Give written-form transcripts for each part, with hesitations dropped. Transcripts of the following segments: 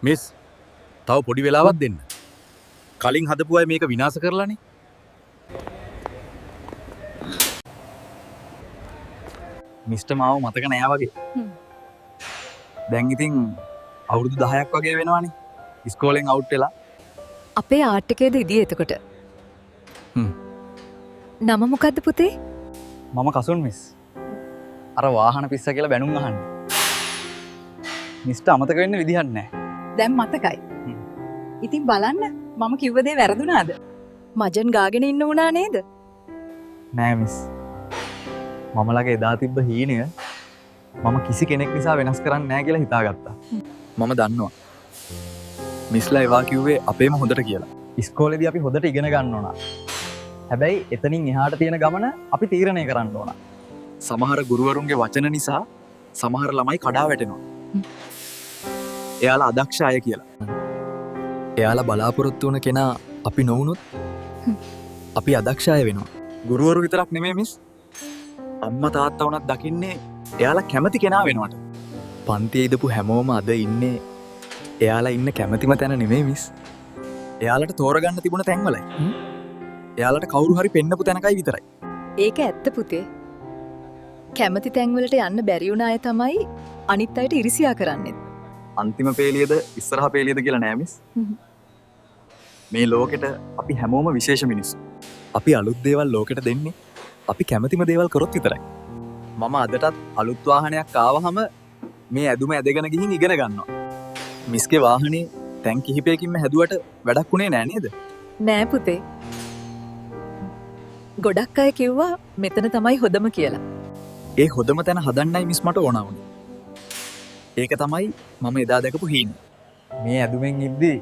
Miss තව පොඩි වෙලාවක් දෙන්න. කලින් හදපු අය මේක විනාශ කරලානේ. මිස්ටර් මාව මතක නෑ වගේ. දැන් ඉතින් අවුරුදු 10ක් වගේ වෙනවානේ. ඉස්කෝලෙන් අවුට් වෙලා. අපේ ආර්ට් එකේද ඉදී එතකොට. නම මොකද්ද පුතේ? මම කසුන් මිස්. අර වාහන පිස්ස කියලා බැනුම් අහන්නේ. මිස්ටර් අමතක වෙන්න විදිහක් නෑ. දැන් මතකයි. ඉතින් බලන්න මම කිව්ව දේ වැරදුනාද? මජන් ගාගෙන ඉන්න උනා නේද? නෑ මිස්. මම ළඟ එදා තිබ්බ හීනය මම කිසි කෙනෙක් නිසා වෙනස් කරන්නේ නෑ කියලා හිතාගත්තා. මම දන්නවා. මිස්ලා ඒවා කිව්වේ අපේම හොඳට කියලා. ඉස්කෝලේදී අපි හොඳට ඉගෙන ගන්න ඕන. හැබැයි එතනින් එහාට තියෙන ගමන අපි තීරණය කරන්න ඕන. සමහර ගුරුවරුන්ගේ වචන නිසා සමහර ළමයි කඩා වැටෙනවා. එයාලා අදක්ෂ අය කියලා. එයාලා බලාපොරොත්තු වුණ කෙනා අපි නොවුනොත් අපි අදක්ෂ අය වෙනවා. ගුරුවරු විතරක් නෙමෙයි මිස්. අම්මා තාත්තා වුණත් දකින්නේ එයාලා කැමති කෙනා වෙනවට. පන්තියේ ඉඳපු හැමෝම අද ඉන්නේ එයාලා ඉන්න කැමතිම තැන නෙමෙයි මිස්. එයාලට තෝරගන්න තිබුණ තැන්වලයි. එයාලට කවුරු හරි පෙන්නපු තැනකයි විතරයි. ඒක ඇත්ත පුතේ. කැමති තැන්වලට යන්න බැරි වුණ අය තමයි අනිත් අයට ඉරිසියා කරන්නේ. අන්තිම පේලියද ඉස්සරහ පේලියද කියලා නෑ මිස්. මේ ලෝකෙට අපි හැමෝම විශේෂ මිනිස්සු. අපි අලුත් දේවල් ලෝකෙට දෙන්නේ අපි කැමතිම දේවල් කරොත් විතරයි. මම අදටත් අලුත් වාහනයක් ආවහම මේ ඇදුම ඇදගෙන ගිහින් ඉගෙන ගන්නවා. මිස්ගේ වාහනේ තැන් කිහිපයකින්ම හැදුවට වැඩක් උනේ නෑ නේද? නෑ පුතේ. ගොඩක් අය කිව්වා මෙතන තමයි හොදම කියලා. ඒ හොදම තැන හදන්නයි මිස් මට ඕන වුණේ. ඒක තමයි මම එදා දැකපු හීන. මේ ඇදුමෙන් ඉද්දි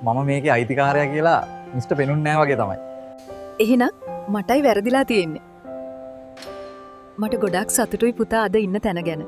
මම මේකේ අයිතිකාරයා කියලා මිස්ටර් පෙනුන්නේ නෑ වගේ තමයි. එහෙනම් මටයි වැරදිලා තියෙන්නේ. මට ගොඩක් සතුටුයි පුතා අද ඉන්න තැන ගැන.